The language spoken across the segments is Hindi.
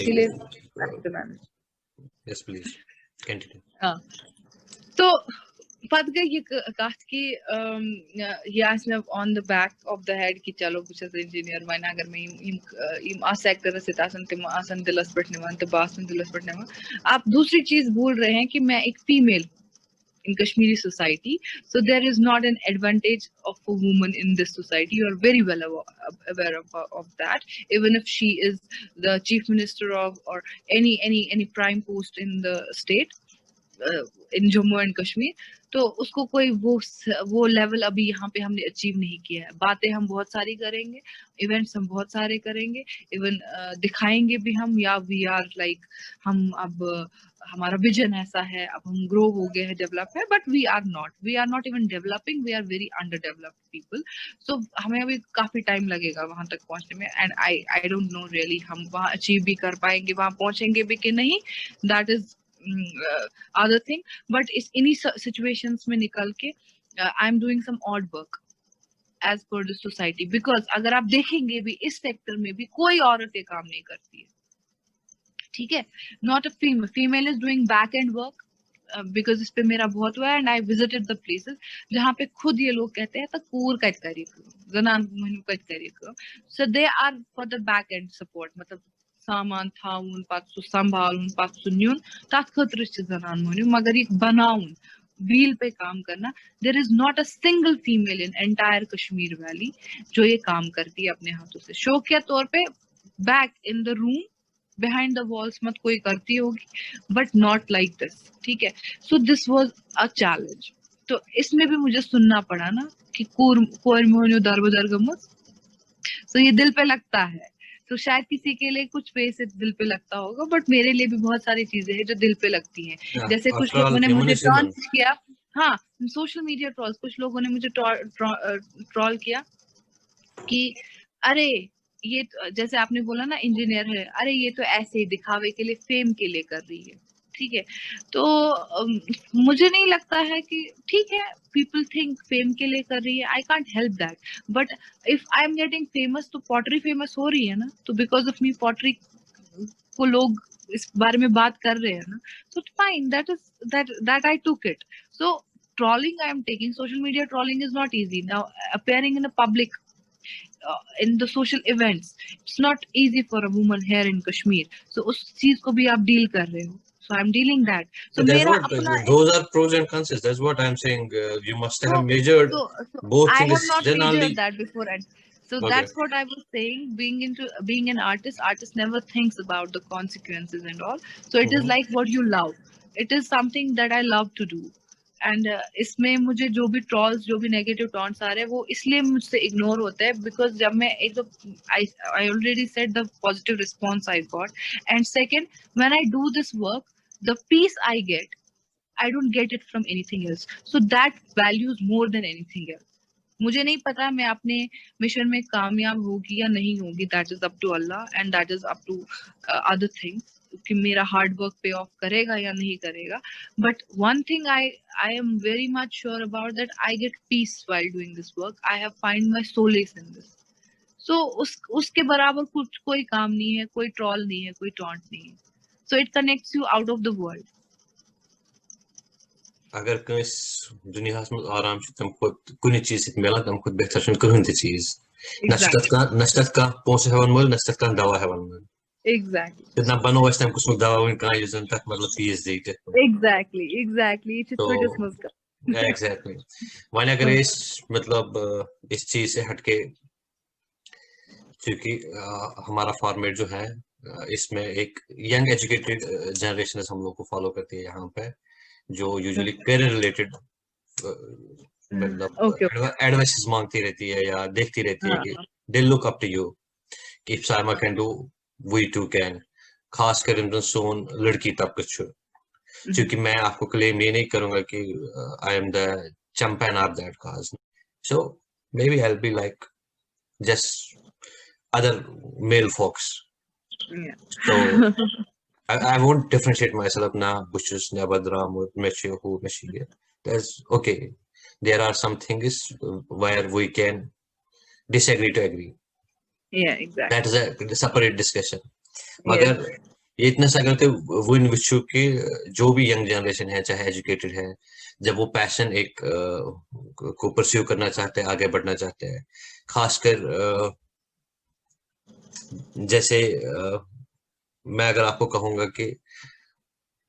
इसीलिए yes please continue. हाँ तो पत गई ये कथ कि ये on the back of the head कि चलो बस इंजीनियर वन अगर मैं सेक्टर तिम दिलस पे निवान तो बासन दिलस पे निवान आप दूसरी चीज भूल रहे हैं कि मैं एक female in Kashmiri society, so there is not an advantage of a woman in this society. You are very well aware of that. Even if she is the chief minister of or any prime post in the state, in Jammu and Kashmir, तो उसको कोई वो लेवल अभी यहाँ पे हमने अचीव नहीं किया है. बातें हम बहुत सारी करेंगे, इवेंट्स हम बहुत सारे करेंगे, इवन दिखाएंगे भी हम, या वी आर लाइक हम अब हमारा विजन ऐसा है, अब हम ग्रो हो गए हैं, डेवलप है, but we are not even developing, we are very under developed people. So हमें अभी काफी टाइम लगेगा वहां तक पहुंचने में, and I don't know really हम वहां अचीव भी कर पाएंगे, वहां पहुंचेंगे भी कि नहीं. That is other thing, but इस इन्हीं situations में निकल के I am doing some odd work as per the society, because अगर आप देखेंगे भी इस सेक्टर में भी कोई औरत ये काम नहीं करती है, ठीक है. Not a female is doing back end work, because इस पे मेरा बहुत हुआ है, and I visited the places जहाँ पे खुद ये लोग कहते हैं तकूर कट करिए जनान मनु कट करिए, so they are for the back end support, मतलब सामान थाउन पासु संभालुन पासु न्यून तात खतर जनान मनु, मगर ये बनाउन व्हील पे काम करना. There is not a single female in entire Kashmir valley जो ये काम करती है अपने हाथों से. शौकिया तौर पे back in the room behind the walls मत कोई करती होगी, बट नॉट लाइक दिस, ठीक है. So this was a challenge. तो इसमें भी मुझे सुनना पड़ा ना कि कोर मोहनो दरबदर गमस, सो ये दिल पे लगता है. तो शायद किसी के लिए कुछ पे से दिल पे लगता होगा, बट मेरे लिए भी बहुत सारी चीजें हैं जो दिल पे लगती हैं. जैसे कुछ लोगों ने मुझे ट्रोल किया, हाँ सोशल मीडिया ट्रोल्स, कुछ लोगों ने मुझे ट्रोल किया कि अरे ये जैसे आपने बोला ना इंजीनियर है, अरे ये तो ऐसे ही दिखावे के लिए, फेम के लिए कर रही है, ठीक है. तो मुझे नहीं लगता है कि ठीक है, पीपल थिंक फेम के लिए कर रही है, I can't help that, but if I am getting famous तो पॉटरी फेमस हो रही है ना, तो बिकॉज ऑफ मी पॉटरी को लोग इस बारे में बात कर रहे हैं ना, so fine, that I took it. So trolling I am taking, social media trolling is not easy. Now appearing in a public in the social events, it's not easy for a woman here in Kashmir. So उस चीज को भी आप डील कर रहे हो, so I'm dealing that. So मेरा अपना those are pros and cons. That's what I'm saying. You must have measured both things. I have not measured that before, and so that's what I was saying. Being an artist never thinks about the consequences and all. So it is like what you love. It is something that I love to do. And इसमें मुझे जो भी ट्रॉल्स, जो भी नेगेटिव टॉन्ट्स आ रहे हैं, वो इसलिए मुझसे इग्नोर होता है बिकॉज जब मैं एक तो I already said the positive response I got, and second when I do this work the peace I get, I don't get it from anything else. So that values more than anything else. मुझे नहीं पता मैं अपने मिशन में कामयाब होगी या नहीं होगी, that is up to Allah and that is up to other things कि मेरा हार्ड वर्क पे ऑफ करेगा या नहीं करेगा. But one thing I am very much sure about that I get peace while doing this work. I have find my solace in this. So उसके बराबर कुछ कोई काम नहीं है, कोई ट्रॉल नहीं है, कोई टॉन्ट नहीं है. So it connects you out of the world. अगर कंस दुनिया में आराम तम खुद कुछ चीज मिलान तम खुद बेहतर कहन चीज नशत का पोस हेवन मोल नशत का दवा हेवन मोल. Exactly. ना बनो वैसे तम कुछ दवा वन का यूजन तक मतलब फीस दे के. Exactly. चित्रगस मस्का. Exactly. वन अगर इस मतलब इस चीज से हटके, क्योंकि हमारा फॉर्मेट जो है इसमें एक यंग एजुकेटेड जनरेशन हम लोग को फॉलो करती है यहाँ पे, जो यूजुअली करियर रिलेटेड मतलब एडवाइस मांगती रहती है या देखती रहती है कि they look up to you कि if Saima can do we too can. खास कर इन सोन लड़की तबका छु, क्योंकि मैं आपको क्लेम ये नहीं करूंगा कि I am the champion of that cause. So maybe I will be like just other male folks. Yeah. So I won't differentiate myself now, which is Nabadram or Mechi who Mechi. That's okay. There are some things where we can disagree to agree. Yeah, exactly. That is a separate discussion. Yes. Magar ये इतना सा अगर वन विचु कि जो भी यंग जनरेशन है चाहे एजुकेटेड है, जब वो पैशन एक को परस्यू करना चाहते हैं, आगे बढ़ना चाहते हैं, खासकर जैसे मैं अगर आपको कहूंगा कि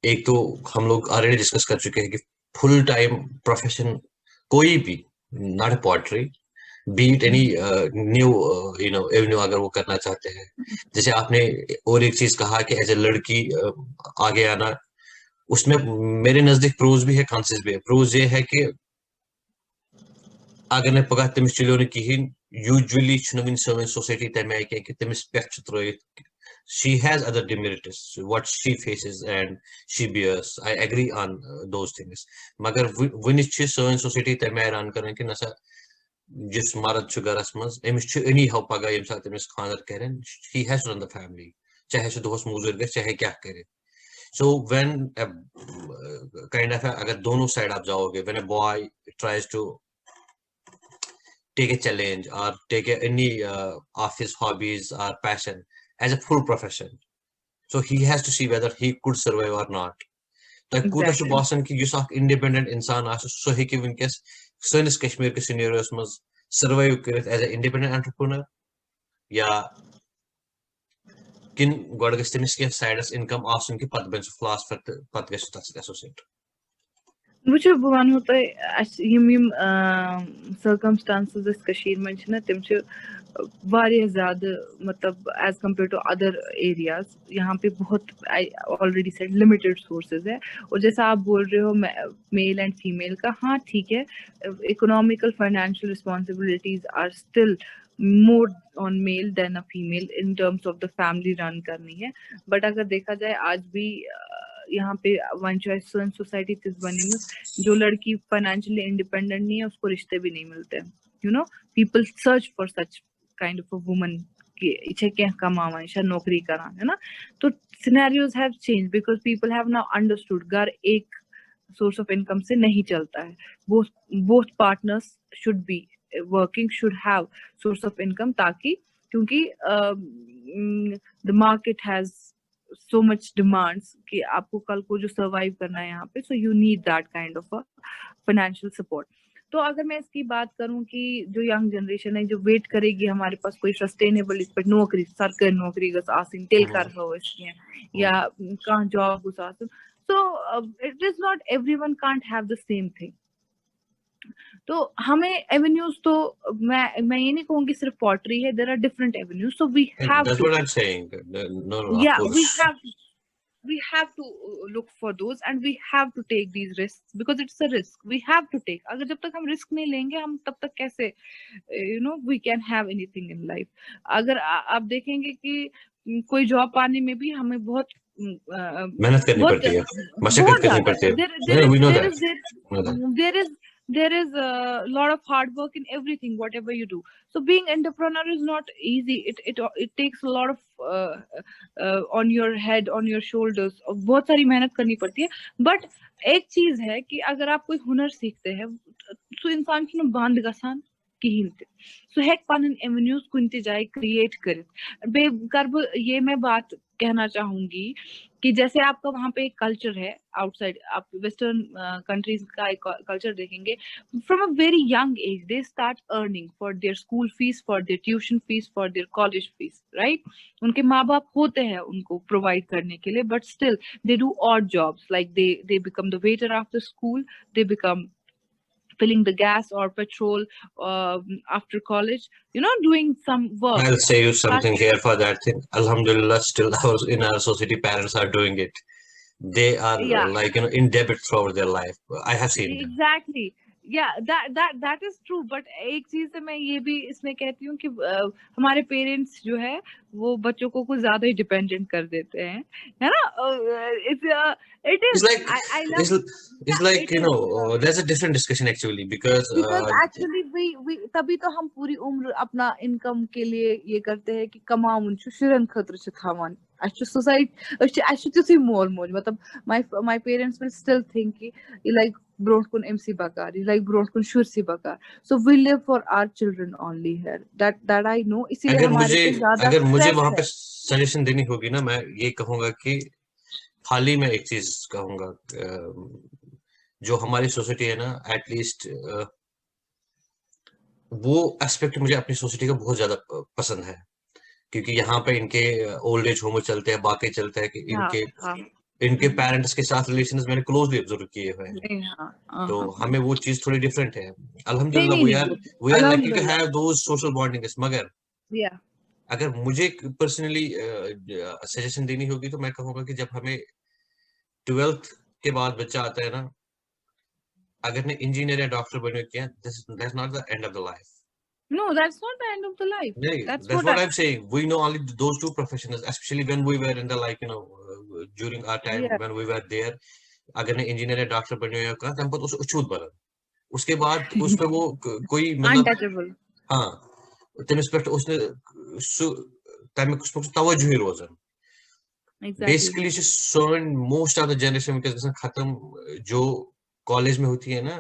एक तो हम लोग ऑलरेडी डिस्कस कर चुके हैं कि फुल टाइम प्रोफेशन कोई भी, not poetry, beat any new avenue अगर वो करना चाहते हैं, जैसे आपने और एक चीज कहा कि एज ए लड़की आगे आना, उसमें मेरे नजदीक प्रोज भी है, कॉन्सेस भी है। प्रोज ये है कि अगर ने पगह तमिस चलो न कहीं, यूजुअली वन सन सोसाइटी तमे आय कि तमिस पे त्रित, she has other demerits what she faces and she bears. I agree on those things, magar when is सन सोसाइटी तमे रन कर कि नसा जिस मर्द छु गरस मज अमिस छु एनी हाउ पगा यम साथ अमिस खानर करन, he has to run the family, चाहे सु दोस मजूर गए चाहे क्या करे। So when kind of अगर दोनों साइड आप जाओगे, when a boy tries to take a challenge or take any of his hobbies or passion as a full profession, so he has to see whether he could survive or not. तो कूता छु Exactly. बासन कि युस अख इंडिपेंडेंट इंसान आसे सो हेकि विनकस सनिस कश्मीर के सिनेरियोस मज सर्वाइव करित एज ए इंडिपेंडेंट एंटरप्रेन्योर, या किन गड गस तमिस के साइडस इनकम आसन कि पत बन फिलोसफर पत गस तस एसोसिएट। मुझे बवान होता है यम सर्कमस्टांसेस कशीर में छ न तिम छ वारिया ज़्यादा, मतलब as compare to other areas, यहाँ पे बहुत I already said limited sources है। और जैसा आप बोल रहे हो मेल एंड फीमेल का, हाँ ठीक है, economical financial responsibilities are still more on male than a female in terms of the family run करनी है। बट अगर देखा जाए आज भी यहाँ पे वन चॉइस सोसाइटी तिस बनी, जो लड़की फाइनेंशियली इंडिपेंडेंट नहीं है उसको रिश्ते भी नहीं मिलते। You know, people search for such kind of a woman कि इच्छे क्या कमावा, इच्छा नौकरी करा, है ना। तो scenarios have change because people have now understood घर एक सोर्स ऑफ इनकम से नहीं चलता है। Both partners should be working, should have source of income, ताकि क्योंकि the market has so much demands कि आपको कल को जो survive करना है यहाँ पे, so you need that kind of a financial support. तो अगर मैं इसकी बात करूं कि जो यंग जनरेशन है जो वेट करेगी हमारे पास कोई सस्टेनेबल इस पर नौकरी, सरकारी नौकरी गस आसिन टेल कर हो इसके या कहाँ जॉब गुस आसिन, so it is not everyone can't have the same thing. तो हमें एवेन्यूज तो मैं ये नहीं कहूंगी सिर्फ पॉटरी है, there are different avenues, so we have That's too, what I'm saying. No, yeah, of course. we have to look for those and we have to take these risks because it's a risk we have to take. अगर जब तक हम रिस्क नहीं लेंगे हम तब तक कैसे we can have anything in life. अगर आप देखेंगे कि कोई जॉब पाने में भी हमें बहुत मेहनत करनी पड़ती है, मशक्कत करनी पड़ती है। We know that. There is a lot of hard work in everything whatever you do. So being entrepreneur is not easy. It takes a lot of on your head, on your shoulders. बहुत सारी मेहनत करनी पड़ती है। बट एक चीज है कि अगर आप कोई हुनर सीखते हैं तो इंसान की बांध गसान कहीं ते सो हेक पन एवेन्यूज कुन जाए क्रिएट करित बे कर। ये मैं बात कहना चाहूंगी कि जैसे आपका वहाँ पे एक कल्चर है आउटसाइड, आप वेस्टर्न कंट्रीज का एक कल्चर देखेंगे, from a very young age they start earning for their school fees, for their tuition fees, for their college fees, right. उनके माँ बाप होते हैं उनको प्रोवाइड करने के लिए, but still they do odd jobs, like they become the waiter after school, they become filling the gas or petrol after college, doing some work. I'll say you something here for that thing. Alhamdulillah, still in our society, parents are doing it. They are like in debit throughout their life. I have seen them. Exactly. Yeah, that is true. But एक चीज से मैं ये भी इसमें कहती हूँ कि हमारे पेरेंट्स जो है वो बच्चों को कुछ ज्यादा ही डिपेंडेंट कर देते हैं, है ना। It's like there's a different discussion actually because actually we तभी तो हम पूरी उम्र अपना इनकम के लिए ये करते हैं कि कमाऊं शुरन खतर छ थावन society मोल मोल, मतलब my parents will still think like ब्रोट कुन एमसी बकार लाइक ब्रोट कुन शुरसी बकार so we live for our children only here that I know इसीलिए हमारे पे ज्यादा अगर मुझे स्ट्रेस वहां पे है। सजेशन देनी होगी ना, मैं ये कहूंगा कि खाली मैं एक चीज कहूंगा, जो हमारी सोसाइटी है ना, एटलीस्ट वो एस्पेक्ट मुझे अपनी सोसाइटी का बहुत ज्यादा पसंद है, क्योंकि यहाँ पे इनके ओल्ड एज होम चलते हैं, बाकी चलते हैं कि हाँ इनके हाँ इनके पेरेंट्स के साथ रिलेशंस मैंने क्लोजली ऑब्जर्व किए हुए हैं, नहीं हाँ हाँ तो हाँ हमें वो चीज थोड़ी डिफरेंट है। नहीं अल्हम्दुलिल्लाह नहीं नहीं वी आर लकी टू अल्हम्दुलिल्लाह हैव दोज सोशल बॉन्डिंग्स। मगर या अगर मुझे पर्सनली सजेशन देनी होगी तो मैं कहूंगा कि जब हमें 12th के बाद बच्चा आता है ना, अगर ने इंजीनियर या डॉक्टर बने किया, that's not the end of the life. no that's not the end of the life No, that's that's what what I'm saying. We know only those two professions, especially when we were in the like, during our time yeah when we were there. अगर ने इंजीनियर या डॉक्टर बने या कहा तब उस अछूत बना, उसके बाद उस पे वो कोई मतलब, untouchable हाँ तमिस पे उसने सु तमिक उस पे तवज्जो ही रोजन। exactly बेसिकली सोन मोस्ट ऑफ द जनरेशन के खत्म जो कॉलेज में होती है ना,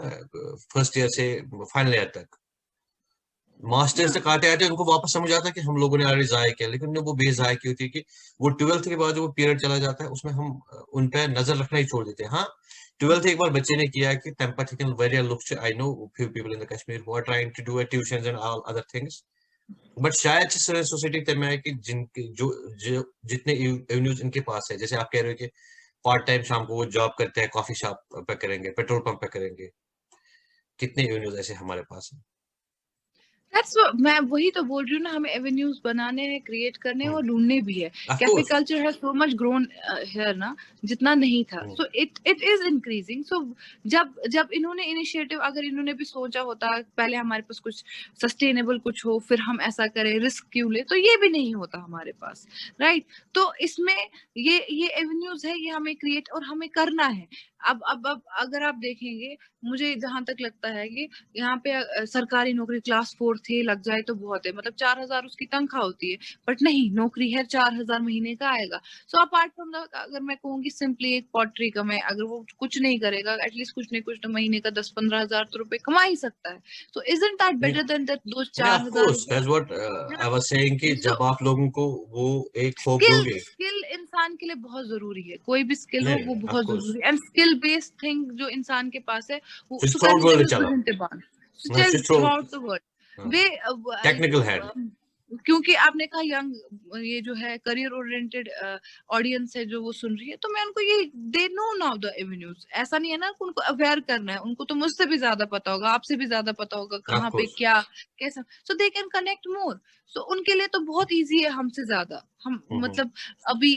फर्स्ट ईयर से फाइनल ईयर तक, मास्टर्स तक आते आते उनको वापस समझ आता है कि हम लोगों ने ऑलरेडी जाया किया, लेकिन वो बेजाया की होती है कि वो 12th के बाद जो वो पीरियड चला जाता है उसमें हम उन पे नजर रखना ही छोड़ देते हैं। हाँ 12th एक बार बच्चे ने किया कि tempathical very look, I know few people in the Kashmir who are trying to do tuitions and all other things, but शायद सोसाइटी तब में है कि जिनके जो जितने एवेन्यूज इनके पास है, जैसे आप कह रहे हो कि पार्ट टाइम शाम को वो जॉब करते हैं, कॉफी शॉप पे करेंगे, पेट्रोल पंप पे करेंगे, कितने एवेन्यूज ऐसे हमारे पास हैं। That's what, मैं वही तो बोल रही हूँ ना, हमें एवेन्यूज बनाने हैं, क्रिएट करने हैं और ढूंढने भी है। Of cafe course. Culture has so much grown here ना, जितना नहीं था, सो इट इज इंक्रीजिंग। सो जब जब इन्होंने इनिशिएटिव, अगर इन्होंने भी सोचा होता पहले हमारे पास कुछ सस्टेनेबल कुछ हो, फिर हम ऐसा करें, रिस्क क्यों ले, तो ये भी नहीं होता हमारे पास, राइट। तो इसमें ये एवेन्यूज है, ये हमें क्रिएट और हमें करना है। अब अगर आप देखेंगे, मुझे जहां तक लगता है कि यहाँ पे सरकारी नौकरी क्लास 4 थे लग जाए तो बहुत है, मतलब 4,000 उसकी तनख्वाह होती है, बट नहीं, नौकरी है 4,000 महीने का आएगा। सो अपार्ट फ्रॉम द, अगर मैं कहूंगी सिंपली एक पॉटरी का, मैं अगर वो कुछ नहीं करेगा, एटलीस्ट कुछ नहीं कुछ तो महीने का 10-15,000 तो रुपए कमा ही सकता है। सो isn't that better than that दो ऑफ 4,000 कोर्स रुपए? That's what I was saying कि सो जब आप लोगों को वो एक होप स्किल दोगे। स्किल इंसान के लिए बहुत जरूरी है, कोई भी स्किल हो वो नहीं ऑफ बहुत कोर्स, जरूरी है, एंड स्किल बेस्ड थिंग जो इंसान के पास है वो just सो throw कर it world तमिस चला, बहन बान मैं still just throw through out the world way technical hand. क्योंकि आपने कहा यंग, ये जो है करियर ओरिएंटेड ऑडियंस है जो वो सुन रही है, तो मैं उनको ये, they know now the avenues, ऐसा नहीं है ना कि उनको अवेयर करना है, उनको तो मुझसे भी ज्यादा पता होगा, आपसे भी ज्यादा पता होगा ऑफ कहाँ पे कोर्स। क्या कैसा, सो दे कैन कनेक्ट मोर। सो उनके लिए तो बहुत इजी है हमसे ज्यादा। हम मतलब अभी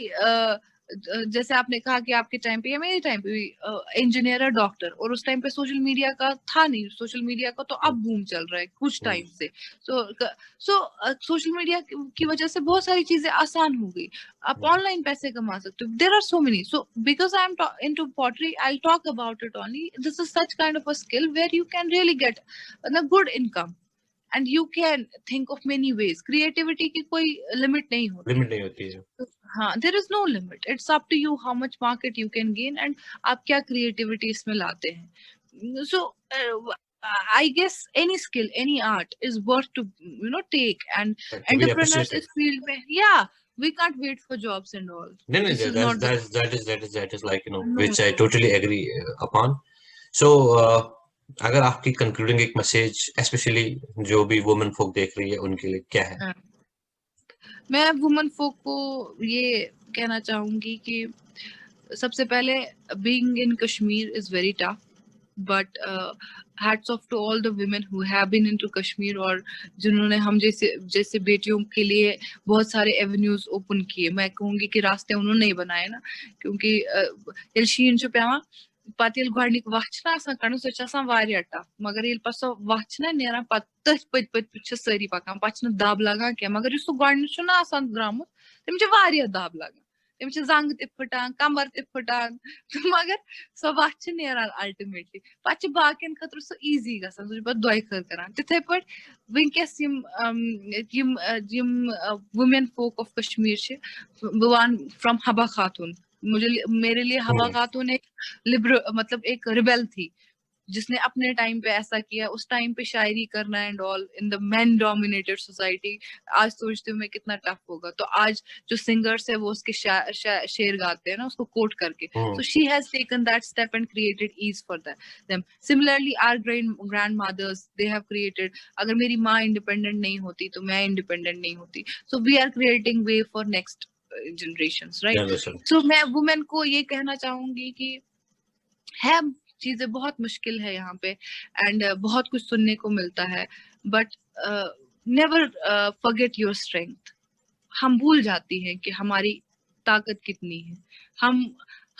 जैसे आपने कहा कि आपके टाइम पे या मेरे टाइम पे भी इंजीनियर है, डॉक्टर, और उस टाइम पे सोशल मीडिया का था नहीं, सोशल मीडिया का तो अब बूम चल रहा है कुछ टाइम से। सो सोशल मीडिया की वजह से बहुत सारी चीजें आसान हो गई, आप ऑनलाइन पैसे कमा सकते हो, there are so many. So because I am into pottery, I talk about it only, this is such kind of a skill where you can really get a good income, and you can think of many ways. Creativity की कोई लिमिट नहीं होती लिमिट है। नहीं होती है। हाँ, there is no limit, it's up to you how much market you can gain, and आप क्या क्रिएटिविटी इसमें लाते हैं। सो I guess any skill, any art is worth to take, and To be entrepreneurs appreciated. is field mein, yeah, we can't wait for jobs and all. No, no, This is that's not the that is like no. which I totally agree upon. So अगर आपकी कंक्लूडिंग एक मैसेज स्पेशली जो भी वुमेन folk देख रही है उनके लिए क्या है? मैं वुमन folk को ये कहना चाहूंगी कि सबसे पहले, being in Kashmir is very tough, but hats off to all the women who have been into Kashmir, और जिन्होंने हम जैसे जैसे बेटियों के लिए बहुत सारे एवेन्यूज ओपन किए। मैं कहूंगी कि रास्ते उन्होंने ही बनाए ना, क्योंकि येल शीन छु पेवान पत येल गोडनिक वथ छ आसान कड़न सो छ आसान वारिया टफ, मगर येल पत सो वथ छ ना नेरान पत तथ पत पत छ सारी पकान, पत छ दब लगान के, मगर युस सो गोडनिक छु ना आसान द्रामुत तम छ वारिया दब लगान, तम छ जंग ते फटान, कमर ते फटान, मगर सो वथ छ नेरान अल्टीमेटली पत छ बाकियन खतर सो इजी गसान, सो पत दोय खर करान। तिथे पट विंकस यम यम वुमेन folk ऑफ कश्मीर छ, वन फ्रॉम हबा खातून, मुझे मेरे लिए हबा खातून एक लिबरल, मतलब एक रिबेल थी, जिसने अपने टाइम पे ऐसा किया, उस टाइम पे शायरी करना and all in the main dominated society, आज सोचती हूँ मैं कितना टफ होगा। तो आज जो सिंगर्स है वो उसके शेर गाते हैं ना, उसको कोट करके, so she has taken that step and created ease for them. Similarly our grandmothers, they have created, अगर मेरी माँ इंडिपेंडेंट नहीं होती तो मैं इंडिपेंडेंट नहीं होती, so we are creating way for next generations, right? Generation. so मैं वुमेन को ये कहना चाहूंगी कि है चीजें बहुत मुश्किल है यहाँ पे, एंड बहुत कुछ सुनने को मिलता है, but never forget your strength. हम भूल जाती हैं कि हमारी ताकत कितनी है,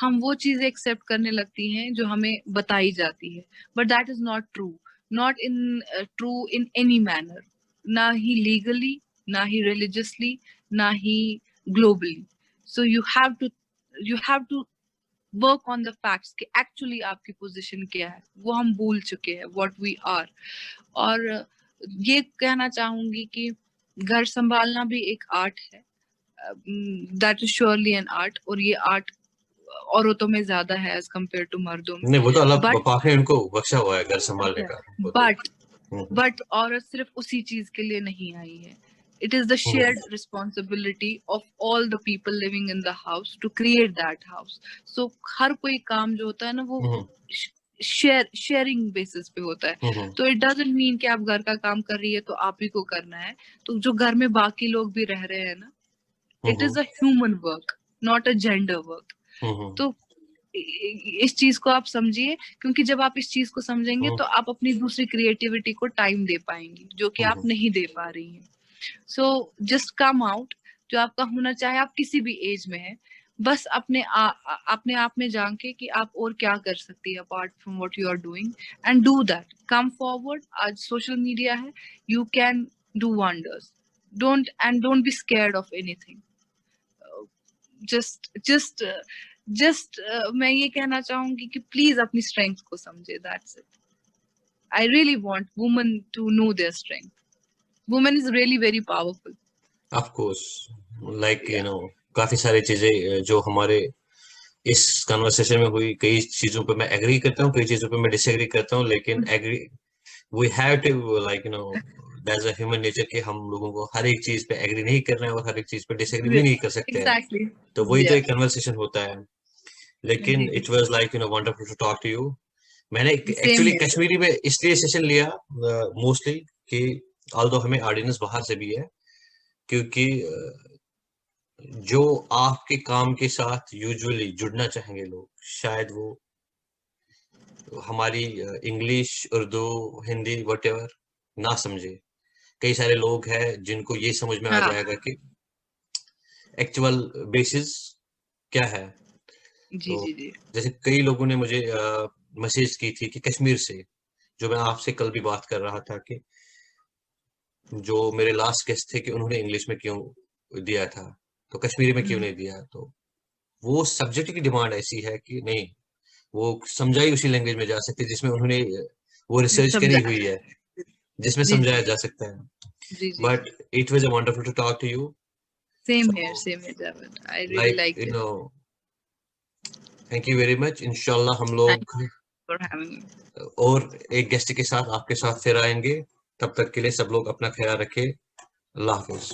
हम वो चीजें एक्सेप्ट करने लगती हैं जो हमें बताई जाती है, but that is not true, not in true in any manner, ना ही लीगली, ना ही रिलीजियसली, ना ही globally. So you have to work on the facts कि एक्चुअली आपकी पोजीशन क्या है, वो हम भूल चुके हैं, व्हाट वी आर। और ये कहना चाहूंगी कि घर संभालना भी एक आर्ट है, that is surely an art, और ये आर्ट औरतों में ज्यादा है एज कम्पेयर टू मर्दों में। नहीं, वो तो अल्लाह But- पाक ने उनको बख्शा हुआ है घर संभालने का। बट औरत सिर्फ उसी चीज के लिए नहीं आई है, it is the shared responsibility of all the people living in the house to create that house. So हर कोई काम जो होता है ना वो शेयरिंग बेसिस पे होता है। तो इट डजंट मीन कि आप घर का काम कर रही है तो आप ही को करना है, तो जो घर में बाकी लोग भी रह रहे हैं ना, it is a human work, not a gender work. तो इस चीज को आप समझिए, क्योंकि जब आप इस चीज को समझेंगे तो आप अपनी दूसरी क्रिएटिविटी को टाइम दे पाएंगे, जो कि आप नहीं दे पा रही हैं। सो जस्ट कम आउट, जो आपका होना चाहे, आप किसी भी एज में है, बस अपने आप में झांके कि आप और क्या कर सकती है apart from what you are doing, and do that, come forward. आज सोशल मीडिया है, you can do wonders, don't be scared of anything. Just मैं ये कहना चाहूंगी कि प्लीज अपनी स्ट्रेंथ को समझे, that's it. I really want women to know their strength. Women is really very powerful. Of course, like you know, काफी सारी चीजें जो हमारे इस कन्वर्सेशन में हुई, कई चीजों पे मैं एग्री करता हूँ, कई चीजों पे मैं डिसएग्री करता हूँ, लेकिन agree we have to, like you know, that's a human nature कि हम लोगों को हर एक चीज पे एग्री नहीं करना है और हर एक चीज पे डिसएग्री भी नहीं कर सकते हैं। Exactly. तो वही तो Yeah. एक कन्वर्सेशन होता है। लेकिन जी, it was like you know wonderful to talk to you. मैंने Same एक्चुअली here. कश्मीरी में इसलिए सेशन लिया मोस्टली कि ऑल्दो हमें ऑडियंस बाहर से भी है, क्योंकि जो आपके काम के साथ यूजुअली जुड़ना चाहेंगे लोग, शायद वो हमारी इंग्लिश, उर्दू, हिंदी व्हाटएवर ना समझे। कई सारे लोग हैं जिनको ये समझ में आ हाँ, जाएगा कि एक्चुअल बेसिस क्या है। जी तो जी जी जैसे कई लोगों ने मुझे मैसेज की थी कि कश्मीर से, जो मैं आपसे कल भी बात कर रहा था कि जो मेरे लास्ट गेस्ट थे कि उन्होंने इंग्लिश में क्यों दिया था, तो कश्मीरी में क्यों नहीं दिया। तो वो सब्जेक्ट की डिमांड ऐसी है कि नहीं, वो समझाई उसी लैंग्वेज में जा सकती है जिसमें उन्होंने वो रिसर्च करी समझा। हुई है, जिसमें जी समझाया जी जा सकता है। जी जी but it was a wonderful to talk to you. Same so here Javed. I really like liked you it. No, thank you very much. इंशाल्लाह हम Thank लोग you for having me. और एक गेस्ट के साथ आपके साथ फिर आएंगे। तब तक के लिए सब लोग अपना ख्याल रखें। अल्लाह हाफिज।